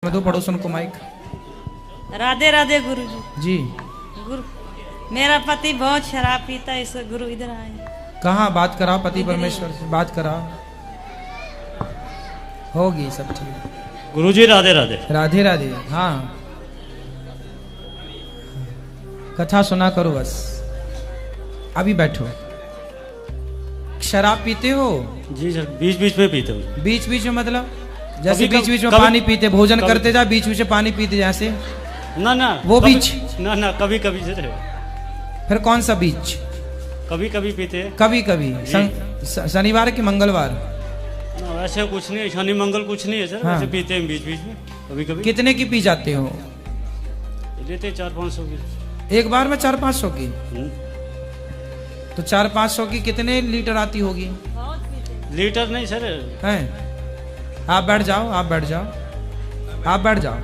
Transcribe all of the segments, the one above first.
दो पड़ोसन को माइक। राधे राधे गुरु जी। गुरु मेरा पति बहुत शराब पीता है, इससे गुरु इधर आए। कहाँ बात कराओ, पति परमेश्वर से बात कराओ, होगी सब ठीक। गुरुजी राधे राधे। राधे राधे। हाँ कथा सुना करो बस, अभी बैठो। शराब पीते हो? जी सर, बीच बीच में पीते हो। बीच बीच में मतलब जैसे कभी- बीच बीच में कभी- पानी पीते, भोजन कभी- करते जा बीच बीच में पानी पीते जैसे ना ना वो कभी- बीच? ना ना कभी कभी सर, फिर कौन सा बीच? कभी कभी पीते हैं। कभी कभी शनिवार की मंगलवार? ना वैसे कुछ नहीं है, शनि मंगल कुछ नहीं है सर। हाँ। वैसे पीते हैं बीच बीच में कभी कभी। कितने की पी जाते हो लेते 400-500 की। एक बार में? 400-500 की? तो 400-500 की कितने लीटर आती होगी? लीटर नहीं सर। हैं? आप बैठ जाओ, आप बैठ जाओ, आप बैठ जाओ।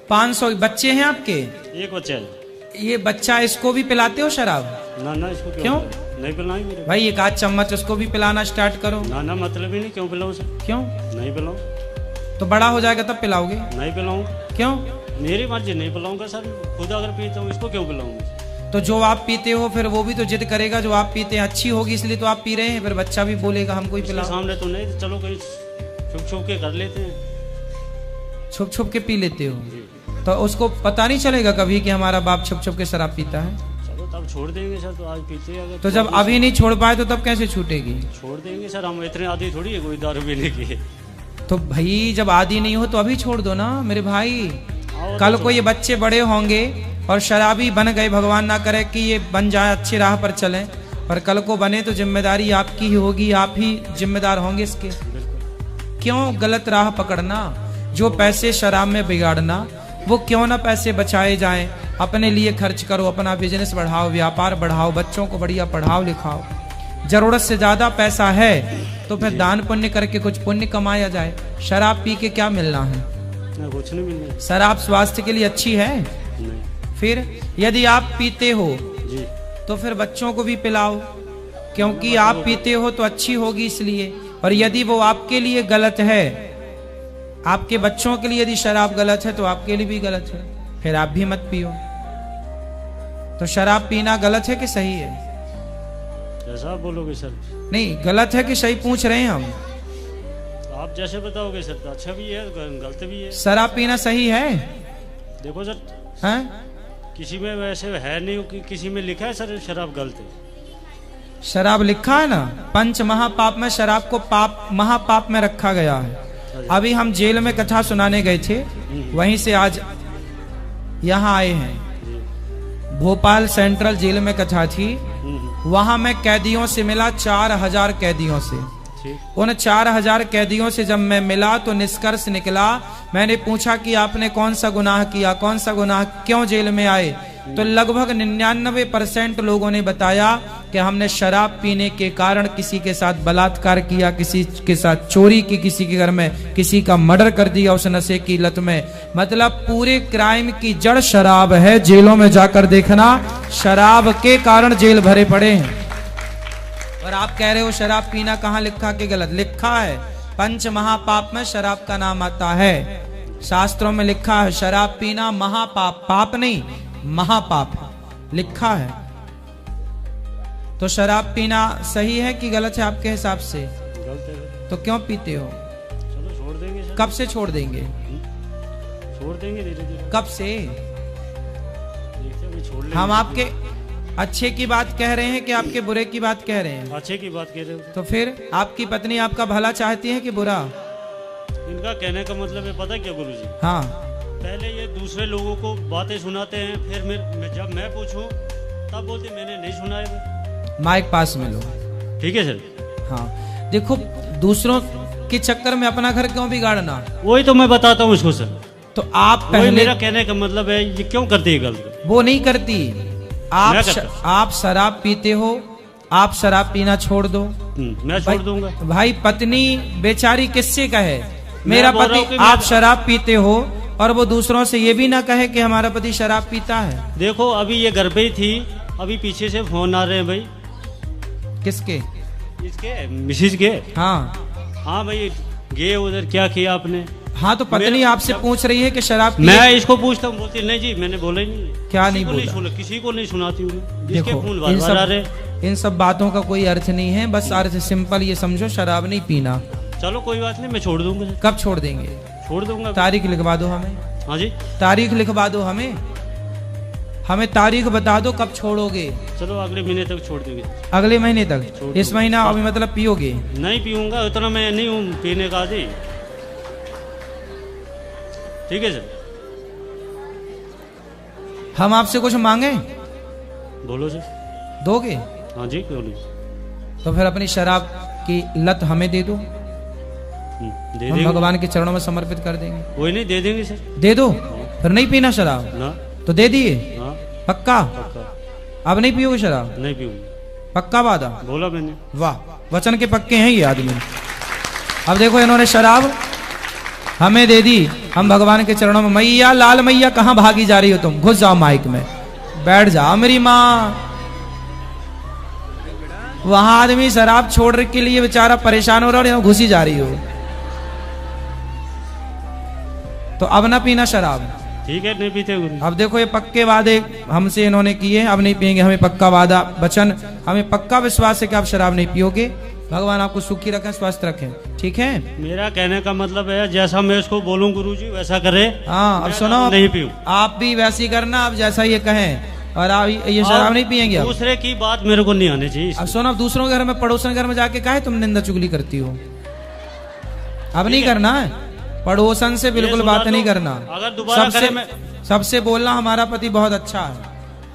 500 बच्चे हैं आपके? एक बच्चा है। ये बच्चा, इसको भी पिलाते हो शराब? ना ना इसको क्यों? नहीं पिलाएंगे मेरे भाई एक आध चम्मच उसको भी पिलाना स्टार्ट करो। ना ना मतलब ही नहीं, क्यों पिलाऊं सर? क्यों? नहीं पिलाऊं। तो बड़ा हो जाएगा तब पिलाओगे? नहीं पिलाऊं। क्यों? मेरी मर्जी, नहीं पिलाऊंगा सर। खुद अगर पीता हूँ इसको क्यों पिलाऊंगा? तो जो आप पीते हो फिर वो भी तो जिद करेगा, जो आप पीते हैं अच्छी होगी इसलिए तो आप पी रहे हैं, फिर बच्चा भी बोलेगा हमको ही इसके पिलाओ। सामने तो नहीं, चलो कहीं छुप छुप के कर लेते हैं। छुप छुप के पी लेते हो तो उसको पता नहीं चलेगा कभी कि हमारा बाप छुप छुप के शराब पीता है? चलो तब छोड़ देंगे सर। तो आज पीते हैं अगर तो जब अभी नहीं छोड़ पाए तो तब कैसे छूटेगी? छोड़ देंगे सर। हम इतने आदि थोड़ी है कोई दारू पीने की। तो भाई जब आदि नहीं हो तो अभी छोड़ दो ना मेरे भाई। आओ कल तो को ये बच्चे बड़े होंगे और शराबी बन गए, भगवान ना करे कि ये बन जाए, अच्छी राह पर चलें, पर कल को बने तो जिम्मेदारी आपकी ही होगी, आप ही जिम्मेदार होंगे इसके। क्यों गलत राह पकड़ना? जो पैसे शराब में बिगाड़ना, वो क्यों ना पैसे बचाए जाएं, अपने लिए खर्च करो, अपना बिजनेस बढ़ाओ, व्यापार बढ़ाओ, बच्चों को बढ़िया पढ़ाओ लिखाओ। जरूरत से ज्यादा पैसा है तो फिर दान पुण्य करके कुछ पुण्य कमाया जाए। शराब पी के क्या मिलना है? ना कुछ नहीं मिलना। शराब स्वास्थ्य के लिए अच्छी है? नहीं। फिर यदि आप पीते हो जी तो फिर बच्चों को भी पिलाओ, क्योंकि आप पीते हो तो अच्छी होगी इसलिए। और यदि वो आपके लिए गलत है, आपके बच्चों के लिए यदि शराब गलत है तो आपके लिए भी गलत है, फिर आप भी मत पियो। तो शराब पीना गलत है कि सही है? जैसा आप बोलोगे सर। नहीं, गलत है कि सही पूछ रहे हैं हम। आप जैसे बताओगे सर, तो अच्छा भी है गलत भी है। शराब पीना सही है? देखो सर, हैं? किसी में वैसे है नहीं कि किसी में लिखा है सर शराब गलत है। शराब लिखा है ना, पंच महापाप में शराब को पाप महापाप में रखा गया है। अभी हम जेल में कथा सुनाने गए थे, वहीं से आज यहाँ आए हैं। भोपाल सेंट्रल जेल में कथा थी, वहां मैं कैदियों से मिला, 4000 कैदियों से। उन 4000 कैदियों से जब मैं मिला तो निष्कर्ष निकला, मैंने पूछा कि आपने कौन सा गुनाह किया, कौन सा गुनाह, क्यों जेल में आए? तो लगभग 99% लोगों ने बताया कि हमने शराब पीने के कारण किसी के साथ बलात्कार किया, किसी के साथ चोरी की, किसी के घर में किसी का मर्डर कर दिया उस नशे की लत में। मतलब पूरे क्राइम की जड़ शराब है। जेलों में जाकर देखना, शराब के कारण जेल भरे पड़े हैं। और आप कह रहे हो शराब पीना कहाँ लिखा कि गलत? लिखा है, पंच महापाप में शराब का नाम आता है। शास्त्रों में लिखा है शराब पीना महापाप, पाप नहीं महापाप लिखा है। तो शराब पीना सही है कि गलत है आपके हिसाब से? गलत है। तो क्यों पीते हो? चलो छोड़ देंगे सर। कब से छोड़ देंगे? छोड़ देंगे धीरे धीरे। कब से? देखते हैं, अभी छोड़ लेंगे। हम आपके अच्छे की बात कह रहे हैं कि आपके बुरे की बात कह रहे हैं? अच्छे की बात कह रहे हो। तो फिर आपकी पत्नी आपका भला चाहती है कि बुरा? इनका कहने का मतलब है पता क्या गुरुजी? हाँ, पहले ये दूसरे लोगों को बातें सुनाते हैं, फिर जब मैं पूछूं तब बोलते मैंने नहीं सुना है। माइक पास में लो। ठीक है सर। हाँ देखो, दूसरों के चक्कर में अपना घर क्यों बिगाड़ना? वही तो मैं बताता हूँ इसको सर। तो आप वही पहले, मेरा कहने का मतलब है, ये क्यों करती है गलत? वो नहीं करती। मैं करता। आप शराब पीते हो, आप शराब पीना छोड़ दो। मैं छोड़ दूंगा। भाई पत्नी बेचारी किससे कहे मेरा बोल रहा हूं पति, कि आप शराब पीते हो और वो दूसरों से ये भी ना कहे कि हमारा पति शराब पीता है। देखो अभी ये घर पे ही थी, अभी पीछे से फोन आ रहे हैं भाई। किसके? इसके मिसिज के। हाँ हाँ भाई गए उधर, क्या किया आपने? हाँ तो पत्नी आपसे पूछ रही है कि शराब पिए? मैं इसको पूछता हूँ, बोलती नहीं जी मैंने बोला ही नहीं। क्या किसी नहीं को बोला? किसी को नहीं सुनाती हूँ। देखो इन सब बातों का कोई अर्थ नहीं है, बस अर्थ सिंपल ये समझो, शराब नहीं पीना। चलो कोई बात नहीं, मैं छोड़ दूंगा। कब छोड़ देंगे? छोड़ दूंगा। तारीख लिखवा दो हमें। हाँ जी, तारीख लिखवा दो हमें तारीख बता दो कब छोड़ोगे। चलो अगले महीने तक छोड़ देंगे। अगले महीने तक? इस महीना अभी मतलब पियोगे? नहीं पीऊंगा, उतना मैं नहीं हूँ पीने का आदि। ठीक है सर। हम आपसे कुछ मांगे? बोलो सर। दोगे? हाँ जी क्यों नहीं। तो फिर अपनी शराब की लत हमें दे दो, दे हम देंगे। भगवान के चरणों में समर्पित कर देंगे। कोई नहीं, दे देंगे सर। दे दो, फिर नहीं पीना शराब ना। तो दे दिए? हाँ पक्का? पक्का। अब नहीं पियोगे शराब? नहीं पीऊंगा। पक्का वादा? बोला मैंने। वाह, वचन के पक्के हैं ये आदमी। अब देखो इन्होंने शराब हमें दे दी, हम भगवान के चरणों में। मैया, लाल मैया कहाँ भागी जा रही हो तुम? घुस जाओ माइक में, बैठ जाओ मेरी माँ। वहां आदमी शराब छोड़ने के लिए बेचारा परेशान हो रहा है और यहाँ घुसी जा रही हो। तो अब ना पीना शराब। ठीक है, नहीं पीते गुरु। अब देखो ये पक्के वादे हमसे इन्होंने किए, अब नहीं पिएंगे। हमें पक्का वादा, वचन, हमें पक्का विश्वास है कि आप शराब नहीं पियोगे। भगवान आपको सुखी रखें, स्वस्थ रखें, ठीक है? मेरा कहने का मतलब है जैसा मैं इसको बोलूं गुरुजी वैसा करे। हाँ, अब सुनो, नहीं पीऊं। आप भी वैसे ही करना, आप जैसा ये कहें। और आप ये शराब नहीं पिएंगे। दूसरे की बात मेरे को नहीं आनी चाहिए। अब सुनो, अब दूसरों के घर में, पड़ोसन घर में जाके काहे तुम निंदा चुगली करती हो? अब नहीं करना है, पड़ोसन से बिल्कुल बात नहीं करना। अगर दोबारा करे मैं सबसे बोलना हमारा पति बहुत अच्छा है।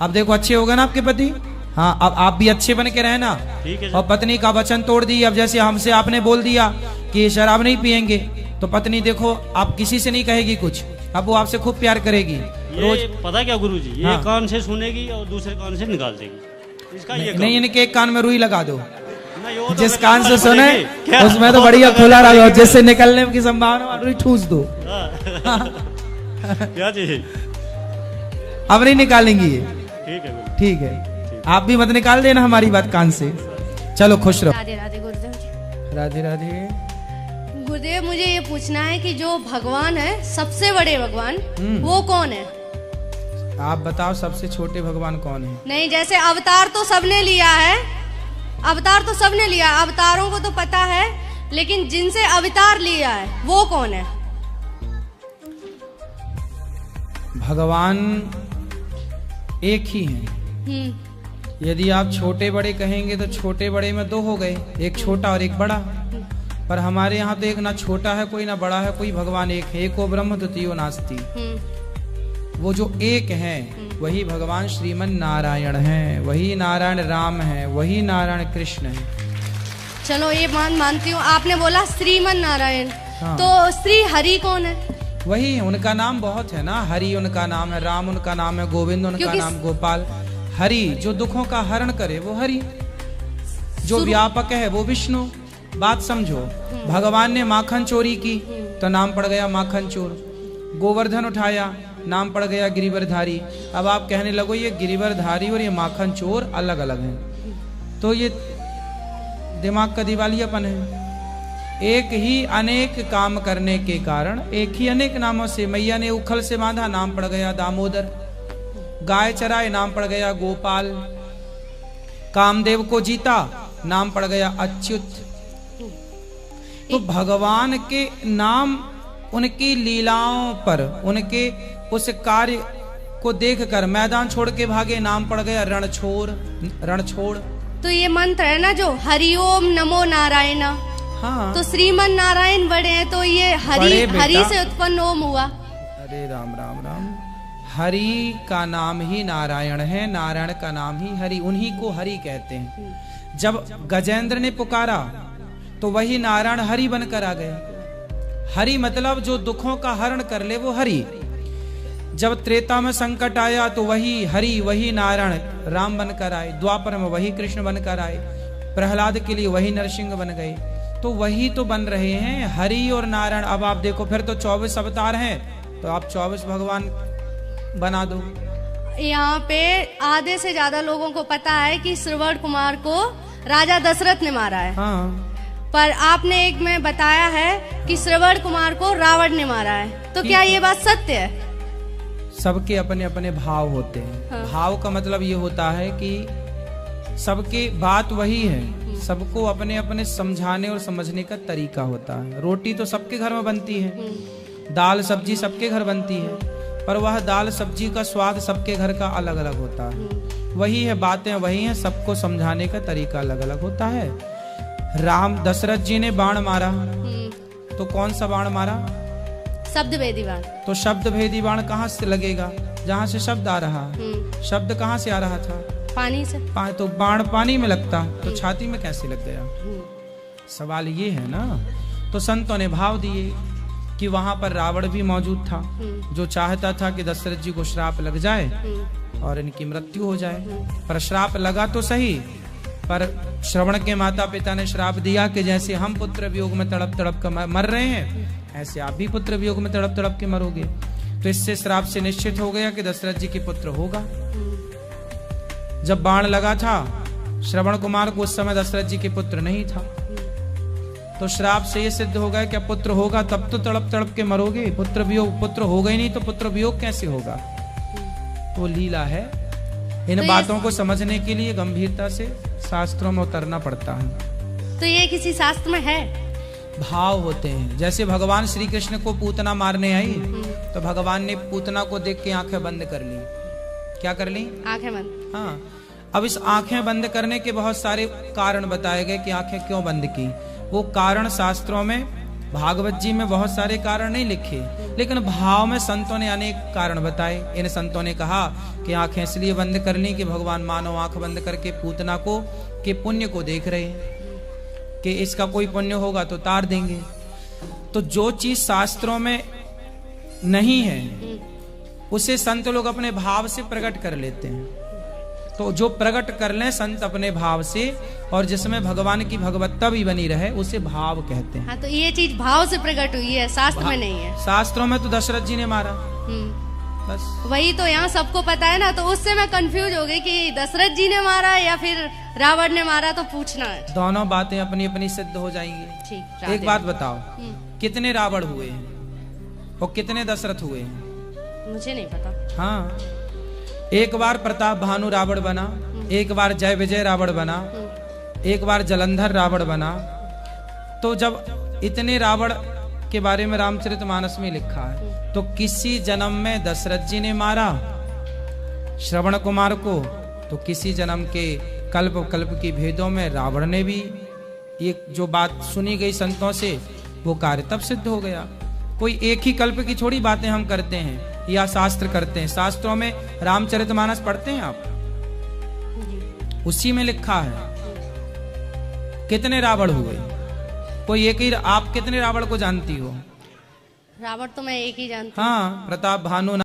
अब देखो अच्छे हो गए ना आपके पति? हाँ, अब आप भी अच्छे बन के रहना। ठीक है। और पत्नी का वचन तोड़ दी। अब जैसे हमसे आपने बोल दिया कि शराब नहीं पिएंगे, तो पत्नी देखो आप किसी से नहीं कहेगी कुछ, अब वो आपसे खूब प्यार करेगी। रोज पता क्या गुरुजी, ये हाँ। कान से सुनेगी और दूसरे कान से निकाल देगी। इसका ये नहीं, इनके एक कान में रुई लगा दो। नहीं, वो तो जिस मैं कान से करता सुने क्या? उसमें तो बढ़िया खुला रहा, जिससे निकलने की संभावना रुई ठूस दो। क्या चाहिए? अब नहीं निकालेंगी ये। ठीक है गुरु। ठीक है, आप भी मत निकाल देना हमारी बात कान से। चलो खुश रहो। राधे राधे गुरुदेव जी। राधे राधे। गुरुदेव मुझे ये पूछना है कि जो भगवान है, सबसे बड़े भगवान, वो कौन है? आप बताओ सबसे छोटे भगवान कौन है? नहीं, जैसे अवतार तो सबने लिया है, अवतार तो सबने लिया, अवतारों को तो पता है, लेकिन जिनसे अवतार लिया है वो कौन है? भगवान एक ही हैं। यदि आप छोटे बड़े कहेंगे तो छोटे बड़े में दो हो गए, एक छोटा और एक बड़ा। पर हमारे यहाँ तो एक ना छोटा है कोई, ना बड़ा है कोई, भगवान एक है। एको ब्रह्म द्वितीयो नास्ति। वो जो एक है वही भगवान श्रीमन नारायण है, वही नारायण राम है, वही नारायण कृष्ण है। चलो ये मानती हूँ। आपने बोला श्रीमन नारायण, हाँ। तो श्री हरि कौन है? वही, उनका नाम बहुत है ना। हरि उनका नाम है, राम उनका नाम है, गोविंद उनका नाम, गोपाल। हरि जो दुखों का हरण करे वो हरि, जो व्यापक है वो विष्णु। बात समझो, भगवान ने माखन चोरी की तो नाम पड़ गया माखन चोर। गोवर्धन उठाया, नाम पड़ गया गिरिवरधारी। अब आप कहने लगो ये गिरिवरधारी और ये माखन चोर अलग अलग हैं, तो ये दिमाग का दिवालियापन है। एक ही अनेक काम करने के कारण एक ही अनेक नामों से, मैया ने उखल से बांधा, नाम पड़ गया दामोदर। गाय चराए, नाम पड़ गया गोपाल। कामदेव को जीता, नाम पड़ गया अच्युत। तो भगवान के नाम उनकी लीलाओं पर, उनके उस कार्य को देखकर मैदान छोड़ के भागे, नाम पड़ गया रणछोड़। रणछोड़ तो ये मंत्र है ना जो हरिओम नमो नारायण। हाँ, तो श्रीमन नारायण बड़े हैं, तो ये हरि, हरि से उत्पन्न ओम हुआ। अरे राम राम राम। हरि का नाम ही नारायण है, नारायण का नाम ही हरि, उन्हीं को हरि कहते हैं। जब गजेंद्र ने पुकारा तो वही नारायण हरि बनकर आ गए। हरि मतलब जो दुखों का हरण कर ले वो हरि। जब त्रेता में संकट आया तो वही हरि, वही नारायण राम बनकर आए। द्वापर में वही कृष्ण बनकर आए। प्रहलाद के लिए वही नरसिंह बन गए। तो वही तो बन रहे हैं हरि और नारायण। अब आप देखो फिर तो 24 अवतार हैं, तो आप 24 भगवान बना दो। यहाँ पे आधे से ज्यादा लोगों को पता है कि श्रवण कुमार को राजा दशरथ ने मारा है। हाँ, पर आपने एक में बताया है कि श्रवण कुमार को रावण ने मारा है, तो क्या ये बात सत्य है? सबके अपने अपने भाव होते हैं। हाँ। भाव का मतलब ये होता है कि सबके बात वही है, सबको अपने अपने समझाने और समझने का तरीका होता है। रोटी तो सबके घर में बनती है, दाल सब्जी सबके घर बनती है, पर वह दाल सब्जी का स्वाद सबके घर का अलग अलग होता है। वही है, बातें वही हैं, सबको समझाने का तरीका अलग अलग होता है। राम दशरथ जी ने बाण मारा, तो कौन सा बाण मारा? शब्द भेदी बाण। तो शब्द भेदी बाण कहाँ से लगेगा? जहाँ से शब्द आ रहा। शब्द कहाँ से आ रहा था? पानी से। तो बाण पानी में लगता तो छाती में कैसे लग गया? सवाल ये है ना। तो संतों ने भाव दिए कि वहां पर रावण भी मौजूद था, जो चाहता था कि दशरथ जी को श्राप लग जाए और इनकी मृत्यु हो जाए। पर श्राप लगा तो सही, पर श्रवण के माता पिता ने श्राप दिया कि जैसे हम पुत्र वियोग में तड़प तड़प कर मर रहे हैं, ऐसे आप भी पुत्र वियोग में तड़प तड़प के मरोगे। तो इससे श्राप से निश्चित हो गया कि दशरथ जी के पुत्र होगा। जब बाण लगा था श्रवण कुमार को, उस समय दशरथ जी के पुत्र नहीं था। तो श्राप से ये सिद्ध हो गया कि पुत्र होगा तब तो तड़प तड़प के मरोगे। पुत्र वियोग, पुत्र होगा ही नहीं तो पुत्र वियोग कैसे होगा? तो लीला है। इन बातों को समझने के लिए गंभीरता से शास्त्रों में उतरना पड़ता है। तो ये किसी शास्त्र में है? भाव होते हैं। जैसे भगवान श्री कृष्ण को पूतना मारने आई, तो भगवान ने पूतना को देख के आंखें बंद कर ली। क्या कर ली? आंखें बंद। हाँ। अब इस आंखें बंद करने के बहुत सारे कारण बताए गए कि आंखें क्यों बंद की। वो कारण शास्त्रों में, भागवत जी में बहुत सारे कारण नहीं लिखे, लेकिन भाव में संतों ने अनेक कारण बताए। इन संतों ने कहा कि आंखें इसलिए बंद कर ली कि भगवान मानव आंख बंद करके पूतना को के पुण्य को देख रहे हैं कि इसका कोई पुण्य होगा तो तार देंगे। तो जो चीज शास्त्रों में नहीं है उसे संत लोग अपने भाव से प्रकट कर लेते हैं। तो जो प्रकट कर लें संत अपने भाव से, और जिसमें भगवान की भगवत्ता भी बनी रहे, उसे भाव कहते हैं। हाँ, तो ये चीज भाव से प्रकट हुई है, शास्त्र में नहीं है। शास्त्रों में तो दशरथ जी ने मारा, बस वही तो यहाँ सबको पता है ना। तो उससे मैं कंफ्यूज हो गई कि दशरथ जी ने मारा या फिर रावण ने मारा, तो पूछना है। दोनों बातें अपनी अपनी सिद्ध हो जाएंगी। ठीक। एक बात बताओ, कितने रावण हुए हैं और कितने दशरथ हुए हैं? मुझे नहीं पता। हाँ, एक बार प्रताप भानु रावण बना, एक बार जय विजय रावण बना, एक बार जलंधर रावण बना। तो जब इतने रावण के बारे में रामचरितमानस में लिखा है, तो किसी जन्म में दशरथ जी ने मारा श्रवण कुमार को, तो किसी जन्म के कल्प कल्प की भेदों में रावण ने भी, ये जो बात सुनी गई संतों से, वो कार्य तब सिद्ध हो गया। कोई एक ही कल्प की थोड़ी बातें हम करते हैं या शास्त्र करते हैं। शास्त्रों में रामचरितमानस पढ़ते हैं आप, उसी में लिखा है कितने रावण हुए। कोई एक ही, आप कितने रावण को जानती हो? रावण तो मैं एक ही जानती हूँ। हाँ, प्रताप भानु